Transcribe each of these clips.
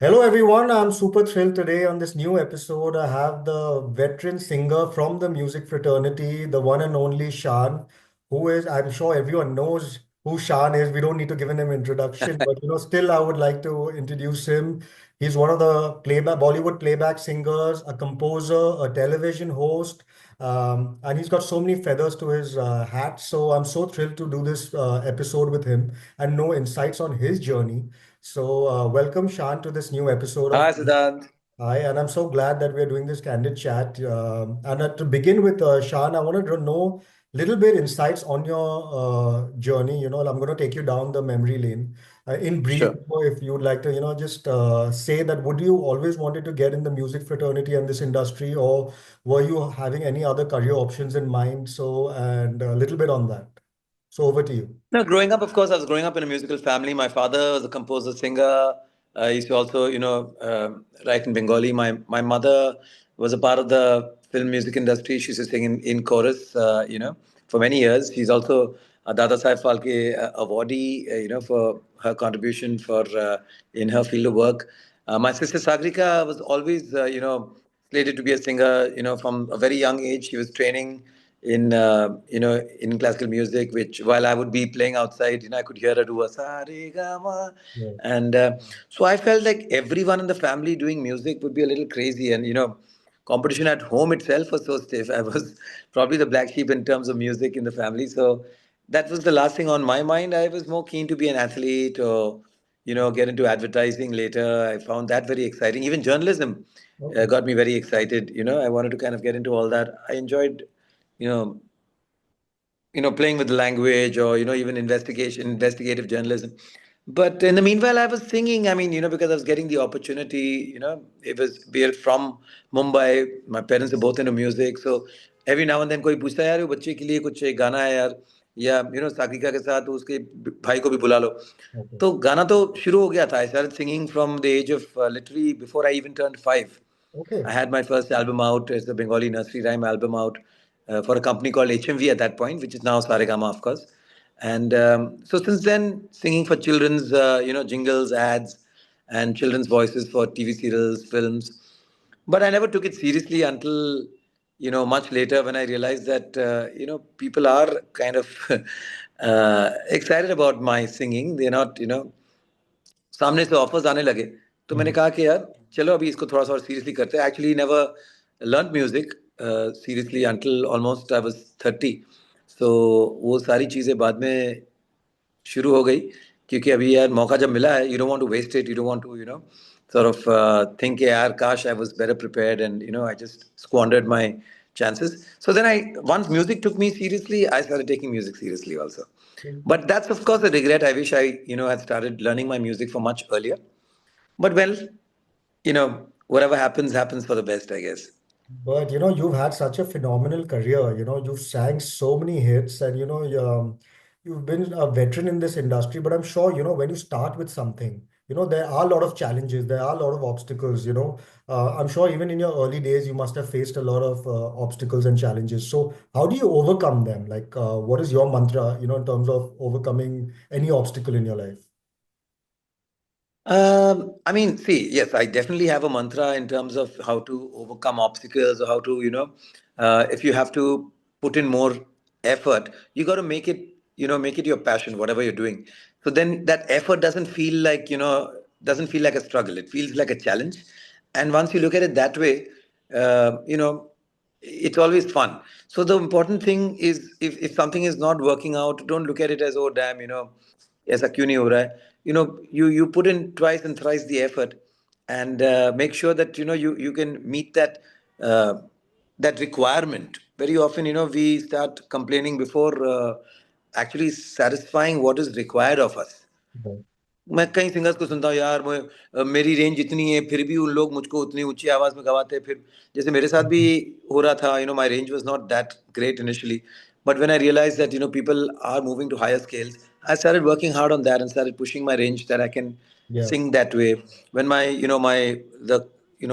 Hello, everyone. I'm super thrilled today on this new episode. I have the veteran singer from the music fraternity, the one and only Shaan, who is, I'm sure everyone knows who Shaan is. We don't need to give him an introduction, but still, I would like to introduce him. He's one of the Bollywood playback singers, a composer, a television host, and he's got so many feathers to his hat. So I'm so thrilled to do this episode with him and know insights on his journey. So, welcome, Shaan, to this new episode of Hi, Siddharth. Hi, and I'm so glad that we're doing this candid chat. And to begin with, Shaan, I wanted to know a little bit insights on your journey. I'm going to take you down the memory lane. In brief, Sure. if you would like to, just say that would you always wanted to get in the music fraternity and this industry, or were you having any other career options in mind? So, and a little bit on that. So, over to you. No, growing up, of course, I was growing up in a musical family. My father was a composer, singer. I used to also, write in Bengali. My mother was a part of the film music industry. She used to sing in chorus, for many years. She's also a Dada Saif Phalke awardee, for her contribution for in her field of work. My sister Sagrika was always, slated to be a singer. From a very young age, she was training in classical music, which while I would be playing outside, I could hear her do a sa re ga ma, Yeah. and so I felt like everyone in the family doing music would be a little crazy, and competition at home itself was so stiff. I was probably the black sheep in terms of music in the family, so that was the last thing on my mind. I was more keen to be an athlete or get into advertising later. I found that very exciting. Even journalism Okay. got me very excited. I wanted to kind of get into all that. I enjoyed you know playing with the language, or even investigative journalism. But in the meanwhile, I was singing. I mean, because I was getting the opportunity. It was, we are from Mumbai. My parents are both into music, so every now and then कोई पूछता है यार वो बच्चे के लिए कुछ एक गाना है यार, या साकिका के साथ उसके भाई को भी बुला लो. Okay. तो गाना तो शुरू हो गया था. I started singing from the age of literally before I even turned 5. Okay. I had my first album out. It's a Bengali nursery rhyme album out for a company called HMV at that point, which is now Saregama, of course. And so since then, singing for children's, jingles, ads, and children's voices for TV serials, films. But I never took it seriously until, much later when I realized that, people are kind of excited about my singing. They're not, सामने से offers आने लगे. तो मैंने Mhm. कहा कि यार चलो अभी इसको थोड़ा सा और सीरियसली करते हैं. Actually never learn music seriously until almost I was 30. सो वो सारी चीज़ें बाद में शुरू हो गई, क्योंकि अभी यार मौका जब मिला है, you don't want to waste it, you don't want to sort of think यार काश I was better prepared, and I just squandered my chances. So then once music took me seriously, I started taking music seriously also. But that's of course a regret. I wish I had started learning my music for much earlier. But well, whatever happens happens for the best, I guess. But you've had such a phenomenal career. You've sang so many hits, and you've been a veteran in this industry. But I'm sure, when you start with something, there are a lot of challenges, there are a lot of obstacles. I'm sure even in your early days, you must have faced a lot of obstacles and challenges. So, how do you overcome them? Like, what is your mantra, in terms of overcoming any obstacle in your life? I mean, see, yes, I definitely have a mantra in terms of how to overcome obstacles, or how to, if you have to put in more effort, you got to make it your passion, whatever you're doing. So then that effort doesn't feel like a struggle. It feels like a challenge. And once you look at it that way, it's always fun. So the important thing is, if something is not working out, don't look at it as, oh damn, ऐसा क्यों नहीं हो रहा है. You put in twice and thrice the effort, and make sure that you can meet uh, that requirement. Very often, we start complaining before actually satisfying what is required of us. Right. मैं कई singers को सुनता हूँ यार, मेरी range इतनी है फिर भी उन लोग मुझको उतनी ऊंची आवाज में गवाते हैं. फिर जैसे मेरे साथ भी हो रहा था. My range was not that great initially, but when I realize that people are moving to higher scales, I started working hard on that and started pushing my range that I can Yeah. sing that way. When my the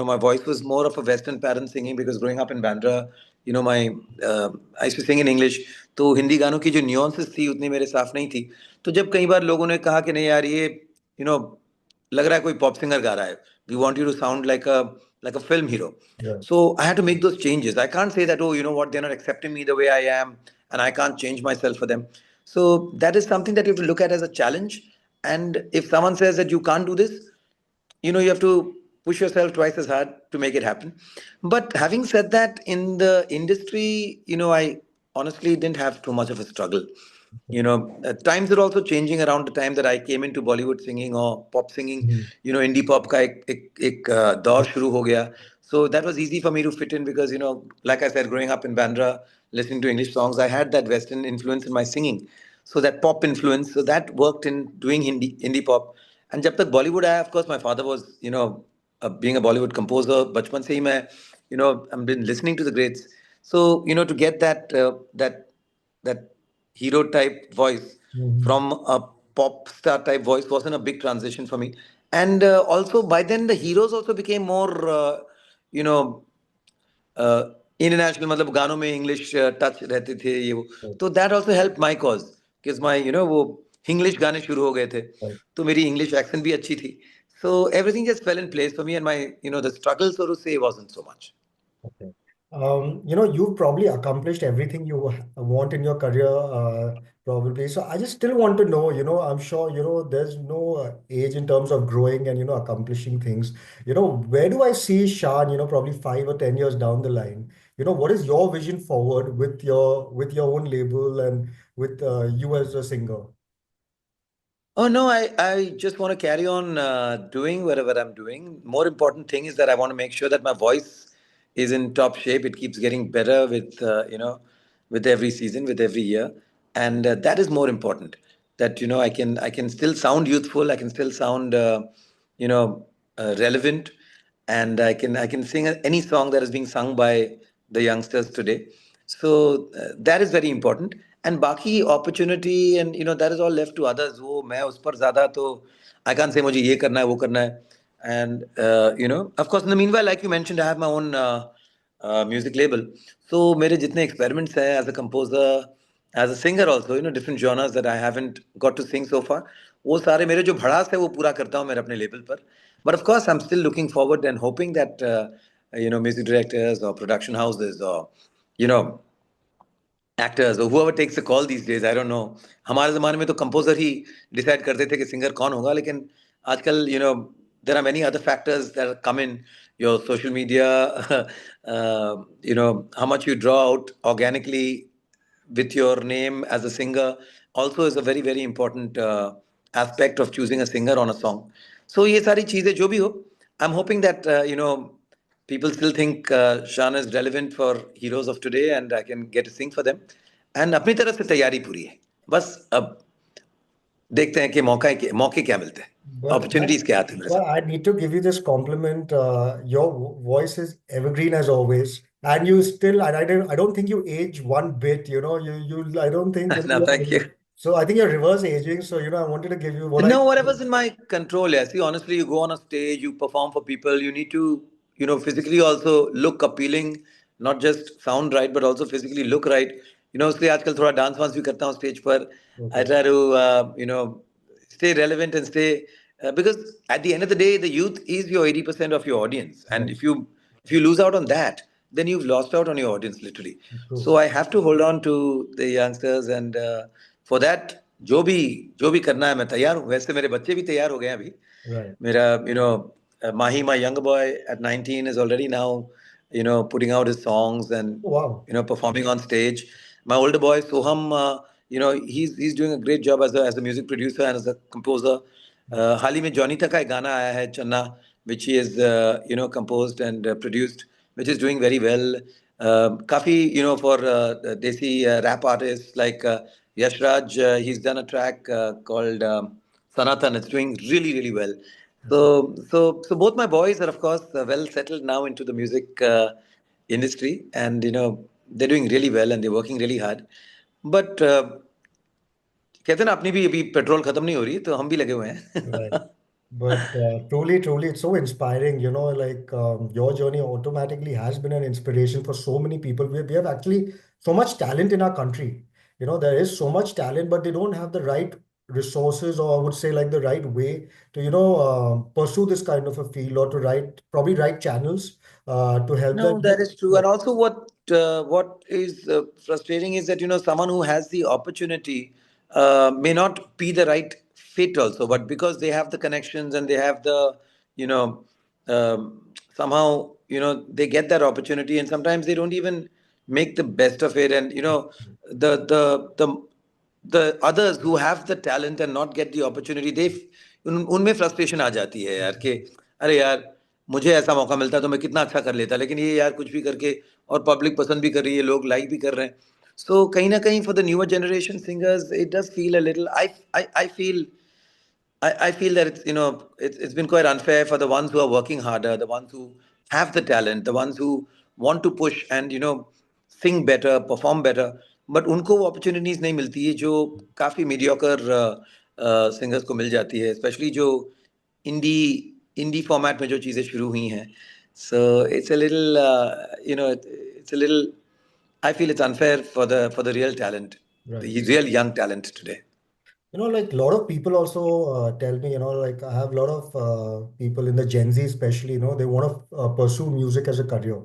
my voice was more of a western pattern singing, because growing up in Bandra, my I used to sing in English. तो हिंदी गानों की जो nuances थी उतनी मेरे साफ नहीं थी. तो जब कई बार लोगों ने कहा कि नहीं यार ये यू नो लग रहा है कोई पॉप सिंगर गा रहा है, We want you to sound like a film hero. Right. So I had to make those changes. I can't say that, oh, you know what, they're not accepting me the way I am, and I can't change myself for them. So that is something that you have to look at as a challenge. And if someone says that you can't do this, you know, you have to push yourself twice as hard to make it happen. But having said that, in the industry, you know, I honestly didn't have too much of a struggle. You know, times are also changing around the time that I came into Bollywood singing or pop singing. Mhm. You know, indie pop का एक दौर शुरू हो गया. So that was easy for me to fit in because, you know, like I said, growing up in Bandra, listening to English songs, I had that Western influence in my singing. So that pop influence, so that worked in doing indie pop. And जब तक Bollywood आया, of course, my father was, you know, being a Bollywood composer. बचपन से ही मैं, you know, I've been listening to the greats. So, you know, to get that hero type voice Mhm. from a pop star type voice wasn't a big transition for me. And also by then the heroes also became more, you know, international मतलब गानों में English touch रहते थे ये वो. Right. तो that also help my cause because my you know वो English गाने शुरू हो गए थे. Right. तो मेरी इंग्लिश एक्सेंट भी अच्छी थी. So everything just fell in place for me, and my, you know, the struggle, so to say, wasn't so much. Okay. You've probably accomplished everything you want in your career, probably. So I just still want to know, I'm sure, there's no age in terms of growing and, accomplishing things. Where do I see Shaan, probably 5 or 10 years down the line? What is your vision forward with your own label and with you as a singer? Oh no, I just want to carry on doing whatever I'm doing. More important thing is that I want to make sure that my voice is in top shape. It keeps getting better with you know, with every season, with every year, and that is more important. That, you know, I can still sound youthful. I can still sound you know, relevant, and I can sing any song that is being sung by the youngsters today. So that is very important. And बाकी opportunity and, you know, that is all left to others. वो मैं उस पर ज़्यादा तो I can't say मुझे ये करना है वो करना है. And you know, of course, in the meanwhile, like you mentioned, I have my own music label. So मेरे जितने experiments हैं as a composer, as a singer also, you know, different genres that I haven't got to sing so far, वो सारे मेरे जो भड़ास है वो पूरा करता हूँ मेरे अपने लेबल पर. But of course, I'm still looking forward and hoping that you know, music directors or production houses or, you know, actors और whoever takes the call these days, I don't know. हमारे ज़माने में तो composer ही decide करते थे कि singer कौन होगा, लेकिन आजकल, you know, there are many other factors that come in, your social media, you know, how much you draw out organically with your name as a singer also is a very very important aspect of choosing a singer on a song. So ये सारी चीजें जो भी हो, I'm hoping that you know, people still think Shaan is relevant for heroes of today and I can get to sing for them. And अपनी तरफ से तैयारी पूरी है. बस अब देखते हैं कि मौके क्या मिलते हैं, But I, अपॉर्चुनिटीज क्या आते हैं मेरे but सामने. I need to give you this compliment. Your voice is evergreen as always, and you still, and I don't think you age one bit. I don't think, No, thank you. so I think you're reverse aging. So, I wanted to give you what I. No, whatever's in my control. Yeah. See, honestly, you go on a stage, you perform for people. You need to, you know, physically also look appealing, not just sound right, but also physically look right. You know, इसलिए आजकल थोड़ा dance वांस भी करता हूँ stage पर. I Okay. try to, you know, stay relevant and stay because at the end of the day, the youth is your 80% of your audience, and Right. if you lose out on that, then you've lost out on your audience literally. True. So I have to hold on to the youngsters, and for that, जो भी करना है मैं तैयार हूँ. वैसे मेरे बच्चे भी तैयार हो गए हैं अभी. Right. मेरा, you know, Mahi, my younger boy at 19, is already now, you know, putting out his songs and, Oh, wow. you know, performing on stage. My older boy Soham, you know, he's doing a great job as a music producer and as a composer. हाल ही में जॉनीता का एक गाना आया है चन्ना, which he has you know, composed and produced, which is doing very well. काफी, you know, for desi rap artists like Yash Raj, he's done a track called Sanatan. It's doing really really well. So both my boys are of course well settled now into the music industry, and you know, they're doing really well and they're working really hard. But कहते हैं ना, अपनी भी अभी petrol खत्म नहीं हो रही, तो हम भी लगे हुए Right. हैं. But truly, truly, it's so inspiring. Like your journey automatically has been an inspiration for so many people. We have actually so much talent in our country. There is so much talent, but they don't have the right resources, or I would say like the right way to, pursue this kind of a field, or to probably right channels to help them, No, that is true. And also, what is frustrating is that someone who has the opportunity may not be the right fit also, but because they have the connections and they have the you know somehow they get that opportunity, and sometimes they don't even make the best of it, and the others who have the talent and not get the opportunity, उनमें frustration आ जाती है यार कि अरे यार मुझे ऐसा मौका मिलता तो मैं कितना अच्छा कर लेता, लेकिन ये यार कुछ भी करके और पब्लिक पसंद भी कर रही है, लोग लाइक भी कर रहे हैं. सो कहीं ना कहीं for the newer generation singers it does feel a little I feel I feel that it's been quite unfair for the ones who are working harder, the ones who have the talent, the ones who want to push and sing better, perform better, but उनको वो opportunities नहीं मिलती है जो काफी mediocre singers को मिल जाती है, especially जो indie format में जो चीजें शुरू हुई हैं. So it's a little it's a little, I feel it's unfair for the real talent, right. the real young talent today. Like a lot of people also tell me, like I have a lot of people in the Gen Z, especially, they want to pursue music as a career.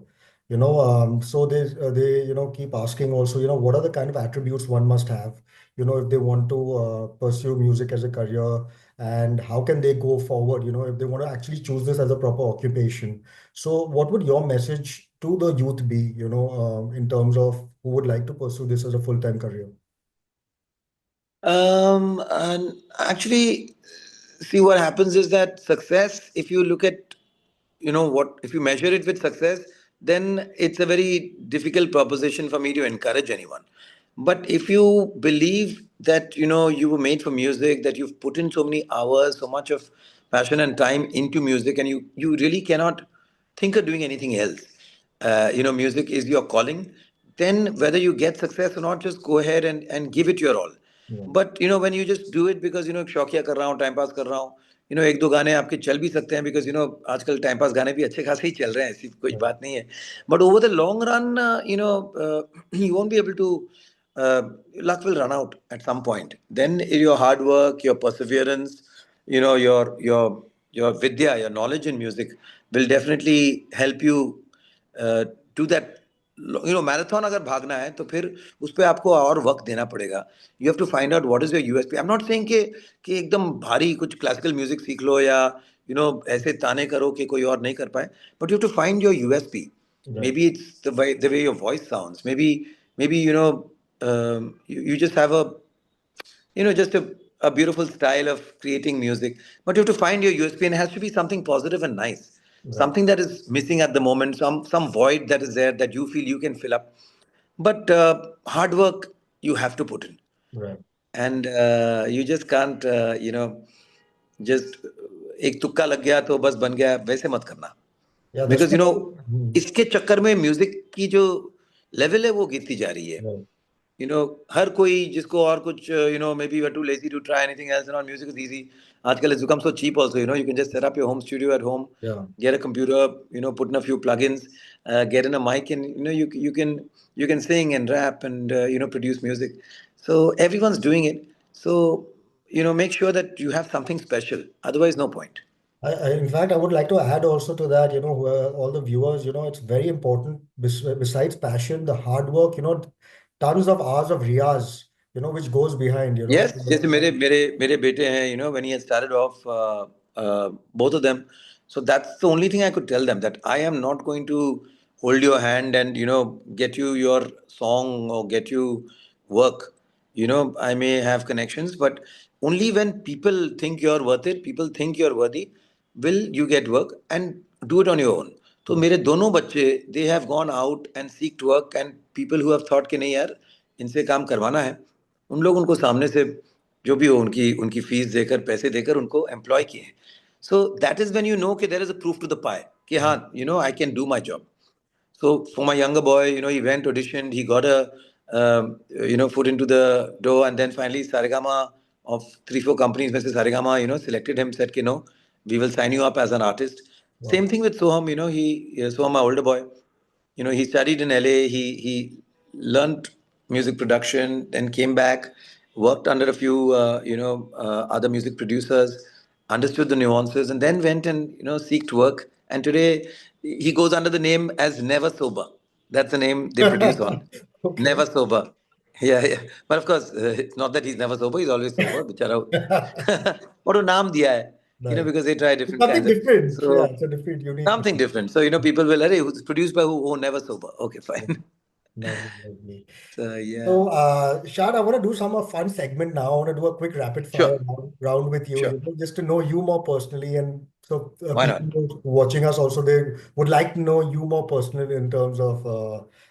So they keep asking also, what are the kind of attributes one must have, if they want to pursue music as a career, and how can they go forward, if they want to actually choose this as a proper occupation. So what would your message to the youth be, in terms of who would like to pursue this as a full-time career? And actually, see what happens is that success, if you look at, if you measure it with success, then it's a very difficult proposition for me to encourage anyone. But if you believe that, you were made for music, that you've put in so many hours, so much of passion and time into music, and you really cannot think of doing anything else. Music is your calling. Then whether you get success or not, just go ahead and give it your all. Yeah, But when you just do it because शौकिया कर रहा हूँ, time pass कर रहा हूँ, एक दो गाने आपके चल भी सकते हैं बिकॉज आजकल टाइम पास गाने भी अच्छे खासे ही चल रहे हैं, ऐसी कोई right, बात नहीं है. But over the long run you won't be able to, luck will run out at some point. Then your hard work, your perseverance, your vidya, your knowledge in music will definitely help you do that. Marathon अगर भागना है तो फिर उस पर आपको और वक्त देना पड़ेगा. You have to find out what is your USP. I am not saying कि एकदम भारी कुछ क्लासिकल म्यूजिक सीख लो या ऐसे ताने करो कि कोई और नहीं कर पाए, but you have to find your USP. right. Maybe it's the way your voice sounds. Maybe you just have just a beautiful style of creating music, but you have to find your USP, and it has to be something positive and nice, Right, something that is missing at the moment, some void that is there that you feel you can fill up. But hard work you have to put in, right. and you just can't just एक तुक्का लग गया तो बस बन गया, वैसे मत करना. Yeah, that's बिकॉज what इसके चक्कर में म्यूजिक की जो लेवल है वो गिरती जा रही है. right. हर कोई जिसको और कुछ may be we are too lazy to try anything else, and music is easy. आजकल it's become so cheap also. You can just set up your home studio at home, Yeah. get a computer, put in a few plugins, get in a mic, and you can sing and rap and produce music. So everyone's doing it. So make sure that you have something special, otherwise no point. In fact, I would like to add also to that, all the viewers, it's very important, besides passion, the hard work, tons of hours of riyaz, which goes behind, Yes, जैसे मेरे बेटे हैं, when he had started off, both of them. So that's the only thing I could tell them, that I am not going to hold your hand and get you your song or get you work. I may have connections, but only when people think you're worth it, people think you're worthy, will you get work and do it on your own. तो Yeah. मेरे दोनों बच्चे, they have gone out and seeked work, and people who have thought कि नहीं यार इनसे काम करवाना है, उन लोग उनको सामने से जो भी हो उनकी उनकी फीस देकर, पैसे देकर उनको एम्प्लॉय किए हैं. So that is when you know कि there is a proof to the pie कि हाँ, I can do my job. So for my younger boy, he went, auditioned, he got a foot into the door, and then finally Saregama, of 3 4 companies में से Saregama selected him, said कि no, we will sign you up as an artist. Wow. Same thing with Soham. Soham, my older boy, he studied in LA. He learned music production, then came back, worked under a few, other music producers, understood the nuances, and then went and seeked work. And today he goes under the name as Never Sober. That's the name they produce on. Okay. Never Sober. Yeah, yeah. But of course, it's not that he's never sober. He's always sober. Bichara. What a naam diya hai, Nice. because they try It's different something kinds of. different. Yeah, So it's a different, unique something name. different. So people will, hey, who's produced by who? Oh, Never Sober. Okay, Yeah. fine. Lovely, lovely. So yeah, So, Shad, I want to do some fun segment now. I want to do a quick rapid fire sure, round with you, sure. just to know you more personally. And so, Why not? people who watching us also, they would like to know you more personally in terms of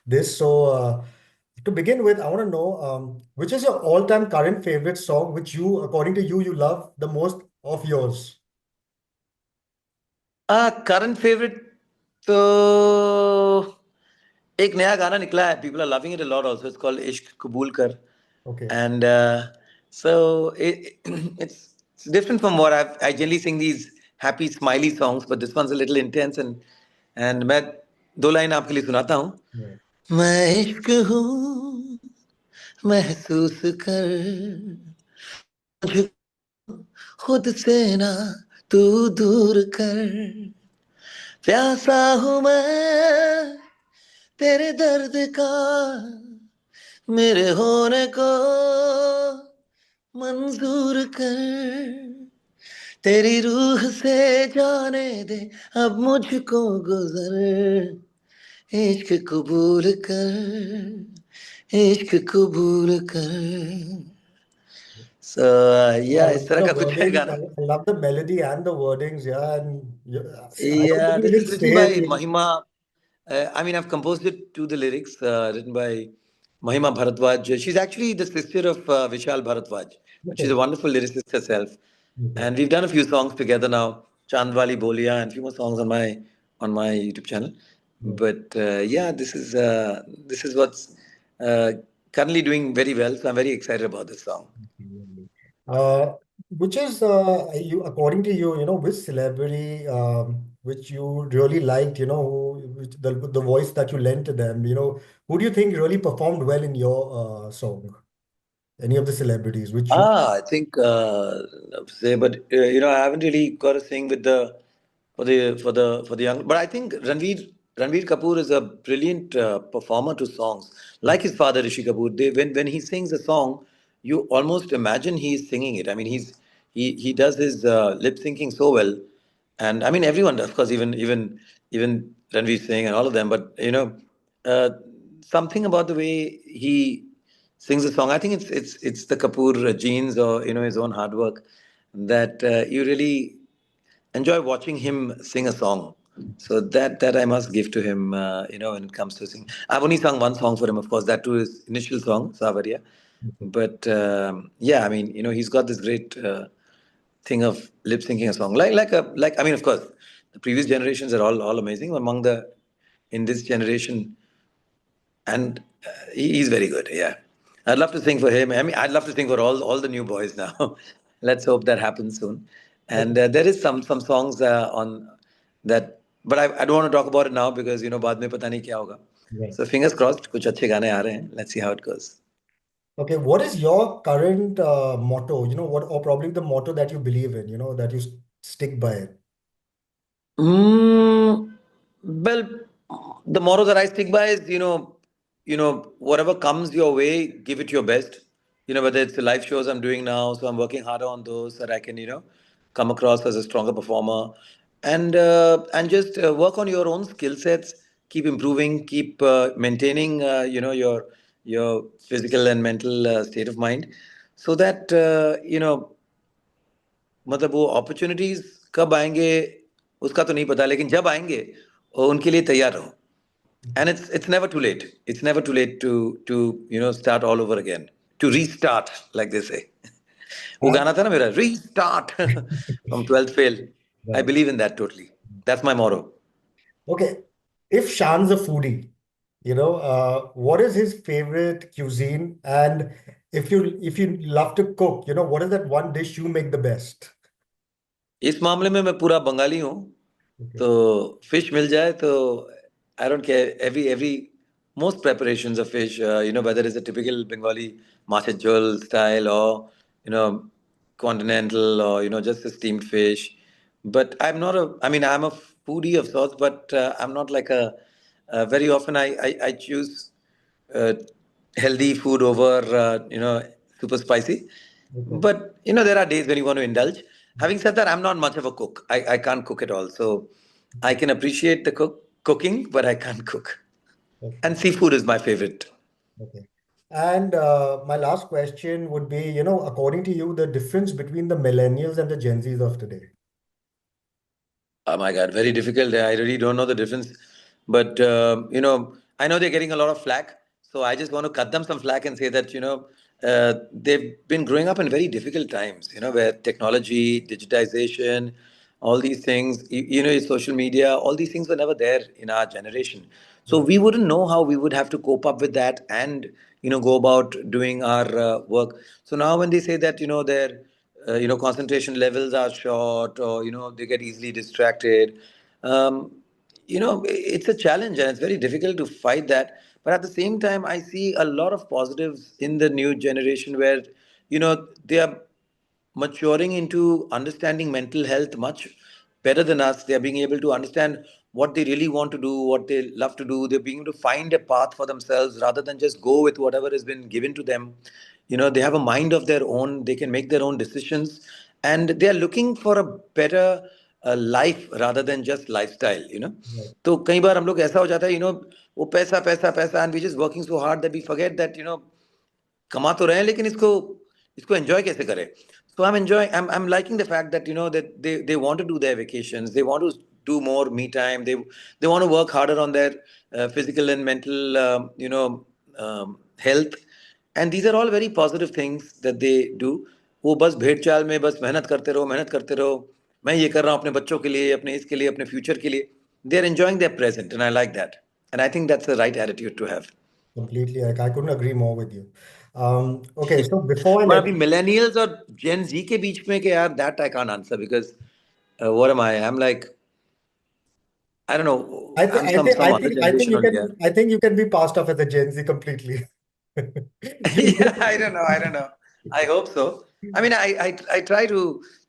this. So, to begin with, I want to know which is your all-time current favorite song, which you, according to you, you love the most of yours. Current favorite. तो एक नया गाना निकला है. People are loving it a lot also. It's called इश्क कबूल कर. Okay. And so it's different from what I generally sing these happy smiley songs, but this one's a little intense. And मैं दो लाइन आपके लिए सुनाता हूँ. Yeah. मैं इश्क हूँ महसूस कर मुझे खुद से ना तू दूर कर प्यासा हूँ मैं तेरे दर्द का मेरे होने को मंजूर कर तेरी रूह से जाने दे अब मुझको गुजर इश्क कबूल कर इश्क कबूल कर. So I yeah, इस love तरह the का कुछ है wordings. गाना. I love the melody and the wordings. Yeah, and I don't Yeah, think you this didn't is written say by it. Mahima. I mean, I've composed it to the lyrics, written by Mahima Bharadwaj. She's actually the sister of Vishal Bharadwaj, but she's a Okay. wonderful lyricist herself. Okay. And we've done a few songs together now, Chandwali Bolia, and a few more songs on my YouTube channel. Yeah. But yeah, this is what's uh, currently doing very well. So I'm very excited about this song. Really. Which is you according to you, which celebrity which you really liked, which the voice that you lent to them, who do you think really performed well in your song? Any of the celebrities which you I think say, but I haven't really got a thing with the for the young. But I think Ranveer Kapoor is a brilliant performer to songs, like his father Rishi Kapoor. When he sings a song, you almost imagine he's singing it. I mean, he does his lip syncing so well, and I mean everyone, of course, even Ranveer Singh and all of them. But uh, something about the way he sings a song. I think it's the Kapoor genes or his own hard work that you really enjoy watching him sing a song. So that I must give to him. When it comes to sing, I've only sung one song for him, of course. That too his initial song, Savaria. But yeah, I mean, he's got this great thing of lip syncing a song. Like I mean, of course, the previous generations are all amazing. Among the in this generation, and he's very good. Yeah, I'd love to sing for him. I mean, I'd love to sing for all the new boys now. Let's hope that happens soon. And okay, there is some songs on that, but I don't want to talk about it now because बाद में पता नहीं क्या होगा. right. So fingers crossed, कुछ अच्छे गाने आ रहे हैं. Let's see how it goes. Okay, what is your current motto? What, or probably the motto that you believe in, that you stick by it. Mm, well, the motto that I stick by is, whatever comes your way, give it your best. Whether it's the live shows I'm doing now, so I'm working harder on those so that I can, come across as a stronger performer, and just work on your own skill sets, keep improving, keep maintaining, your physical and mental state of mind, so that मतलब वो opportunities कब आएंगे उसका तो नहीं पता लेकिन जब आएंगे उनके लिए तैयार रहो and it's never too late. It's never too late to start all over again, to restart, like they say. वो Uh, गाना था ना मेरा restart from 12th fail. I right. believe in that totally. That's my motto. Okay, if Shan's a foodie, what is his favorite cuisine? And if you love to cook, what is that one dish you make the best? इस मामले में मैं पूरा बंगाली हूँ. Okay. तो fish मिल जाए तो I don't care. Every most preparations of fish, whether it's a typical Bengali machar jhol style or, you know, continental or, just a steamed fish. But I mean, I'm a foodie of sorts, but I'm not like very often I choose uh, healthy food over, super spicy. Okay. But, there are days when you want to indulge. Having said that, I'm not much of a cook. I can't cook at all. So I can appreciate the cooking, but I can't cook. Okay. And seafood is my favorite. Okay. And my last question would be, according to you, the difference between the millennials and the Gen Zs of today. Oh my God, very difficult. I really don't know the difference. But, I know they're getting a lot of flack. So I just want to cut them some flack and say that, they've been growing up in very difficult times, where technology, digitization, all these things, social media, all these things were never there in our generation. So Yeah. we wouldn't know how we would have to cope up with that and, go about doing our work. So now when they say that, their concentration levels are short or they get easily distracted, um, it's a challenge and it's very difficult to fight that. But at the same time, I see a lot of positives in the new generation where they are maturing into understanding mental health much better than us. They are being able to understand what they really want to do, what they love to do. They're being able to find a path for themselves rather than just go with whatever has been given to them. They have a mind of their own. They can make their own decisions, and they are looking for a better life rather than just lifestyle. Right. तो कई बार हम लोग ऐसा हो जाता है वो पैसा पैसा पैसा and we just working so hard that we forget that कमा तो रहे हैं लेकिन इसको इसको एंजॉय कैसे करें so I'm liking the fact that that they want to do their vacations, they want to do more me time, they want to work harder on their physical and mental health, and these are all very positive things that they do. वो बस भेड़ चाल में बस मेहनत करते रहो, मैं ये कर रहा हूँ अपने बच्चों के लिए, अपने इसके लिए, अपने फ्यूचर के लिए. They are enjoying their present and I like that, and I think that's the right attitude to have. Completely. I couldn't agree more with you. Okay, so before I पर let अभी millennials और जेन जी के बीच में के यार that I can't answer because what am I like I don't know I am some other generation only. I think you can be passed off as a Gen Z completely. You Yeah, I don't know. I hope so. I mean, I try to,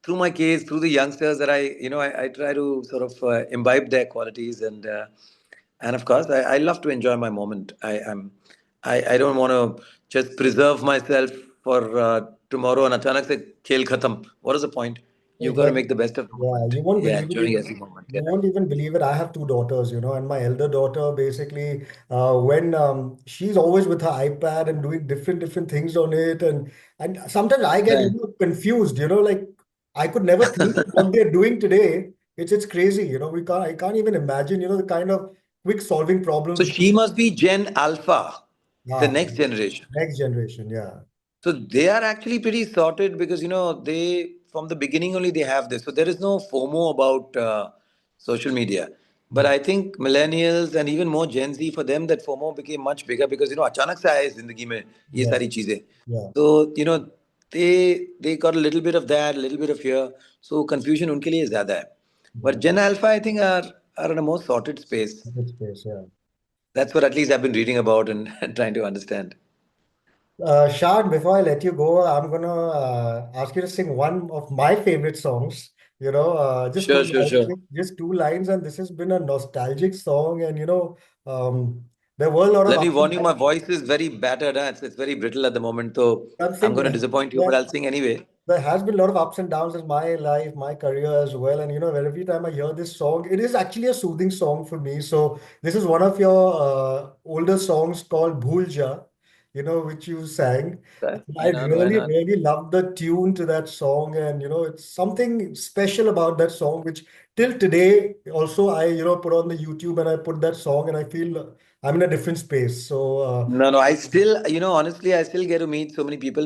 through my kids, through the youngsters that I try to sort of imbibe their qualities, and of course, I love to enjoy my moment. I don't want to just preserve myself for tomorrow and achanak se khel khatam. What is the point? You've got to make Exactly. the best of the Yeah, moment. you won't Yeah, believe it. enjoying every moment. You Yeah. won't even believe it. I have two daughters, and my elder daughter basically, when she's always with her iPad and doing different things on it, and sometimes I get Right. confused, like I could never think what they're doing today. It's crazy, I can't even imagine, the kind of quick solving So problems. she must be Gen Alpha, the Ah, next generation. next generation, yeah, So they are actually pretty sorted because they from the beginning only they have this. So there is no FOMO about social media. But yeah, I think millennials and even more Gen Z, for them that FOMO became much bigger because अचानक से आए जिंदगी में ये yes, सारी चीजें. yeah, So they got a little bit of that, a little bit of here. So confusion उनके लिए ज़्यादा है. yeah, But Gen Alpha I think are in a more sorted space. good space, yeah. That's what at least I've been reading about and trying to understand. Shaan, before I let you go, I'm gonna ask you to sing one of my favorite songs. Just two Sure, sure, lines, sure. just two lines, and this has been a nostalgic song. And there were a lot of Let me ups and warn you, my downs. voice is very battered. It's very brittle at the moment, so I'm I'm saying going to disappoint you, but I'll sing anyway. there has been a lot of ups and downs in my life, my career as well. And every time I hear this song, it is actually a soothing song for me. So this is one of your older songs called Bhulja, which you sang. Right? And I Why not? Why really, not? really love the tune to that song. And it's something special about that song, which till today, also I, put on the YouTube and I put that song and I feel I'm in a different space. So No, no. I still, honestly, I still get to meet so many people.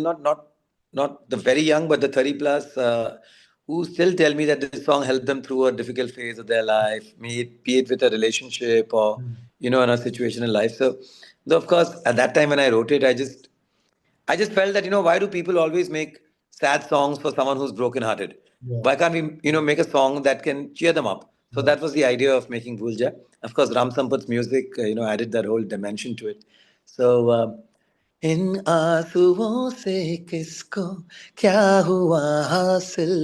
Not the very young, but the 30 plus, who still tell me that this song helped them through a difficult phase of their life, be it with a relationship or in a situation in life. So, though of course, at that time when I wrote it, I just felt that, why do people always make sad songs for someone who's brokenhearted? yeah, Why can't we, make a song that can cheer them up? So that was the idea of making Buja. Of course, Ram Sampat's music, added that whole dimension to it. So, इन आंसुओं से किसको क्या हुआ हासिल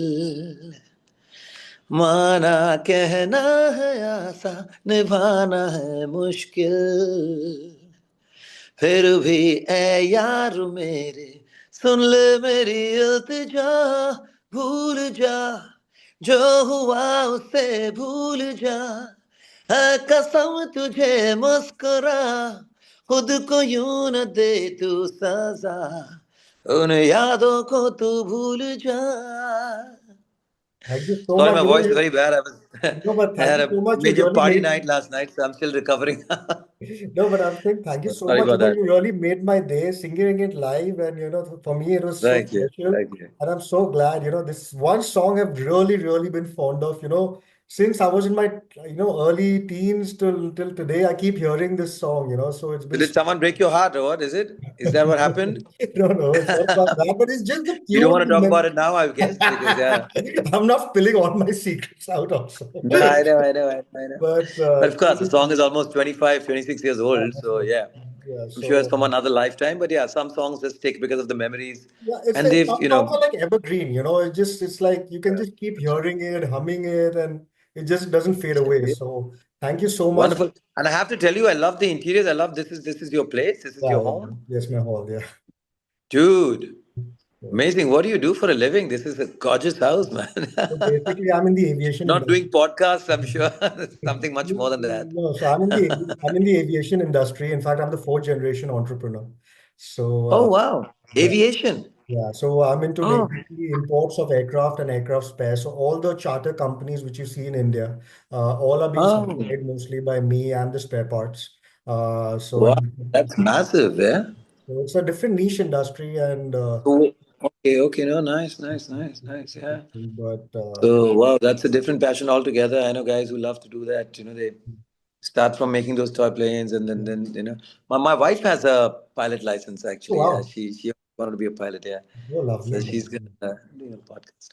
माना कहना है आसा निभाना है मुश्किल फिर भी ए यार मेरे सुन ले मेरी इल्तिजा भूल जा जो हुआ उसे भूल जा है कसम तुझे मुस्कुरा खुद को यूं न दे तू सजा उन यादों को तू भूल जा. Thank you so Sorry, much. my voice is very bad. No, but I thank had you a so much. You major really party made. night last night, so I'm still recovering. No, but I'm saying thank you so Sorry much. about that. You really made my day singing it live, and for me it was so Thank you. special, Thank you. and I'm so glad. This one song I've really, really been fond of. Since I was in my early teens till today, I keep hearing this song. So it's So been. did someone break your heart or what is it? Is that what happened? No, no, it's not about that, but it's just the You don't want tune. to talk about it now, I guess, because yeah. I'm not spilling all my secrets out also. No, I know, I know, I know. But But of course, the song is almost 25, 26 years yeah, old. So yeah, yeah, I'm sure it's so from another lifetime. But yeah, some songs just stick because of the memories. yeah, it's And like they've, some songs are like evergreen, it's like you can just keep hearing it, humming it, and it just doesn't fade away. yeah, So thank you so much. wonderful. And I have to tell you, I love the interiors. I love this is your place. This is Yeah, your yeah, home. yes, my whole, yeah. Dude, So, amazing. What do you do for a living? This is a gorgeous house, man. so basically, I'm in the aviation Not industry. doing podcasts, I'm sure. Something much more than that. No, so I'm in the aviation industry. In fact, I'm the fourth generation entrepreneur. So Oh, wow. yeah. Aviation. Yeah, so I'm into Oh, basically imports of aircraft and aircraft spares. So all the charter companies which you see in India, all are being oh, supplied mostly by me and the spare parts. So wow. and That's massive, yeah. so it's a different niche industry, and So, okay, okay. No, nice, nice, nice, nice. Yeah. but So, wow, that's a different passion altogether. I know guys who love to do that. They start from making those toy planes and then, yeah. my wife has a pilot license Oh, actually. Yeah. wow, She wanted to be a pilot. Yeah. oh, So lovely. she's gonna do a podcast.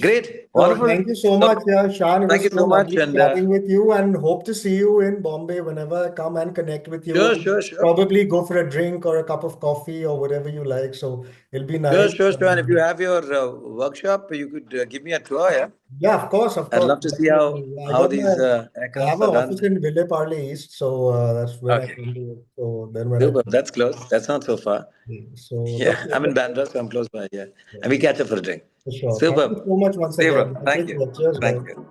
Great. So Wonderful. thank you so So, much, Shaan. It thank was you so so much. lovely And chatting with you, and hope to see you in Bombay whenever I come and connect with you, sure, and sure, sure. probably go for a drink or a cup of coffee or whatever you like. So it'll be Sure, nice. sure, sure. And if you have your workshop, you could give me a tour. Yeah, Yeah, of course, I'd love to see how definitely. how these I have aircrafts an are office done. in Ville Parle East, so that's where I Okay, can do it. So then when I, super. That's close. That's not so far. so Yeah, look, I'm in Bandra, so I'm close by. Yeah, yeah, and we catch up for a drink. for sure. Thank you Super. so much once See you, bro. again. Thank Take you. care. Cheers, Thank guys. you.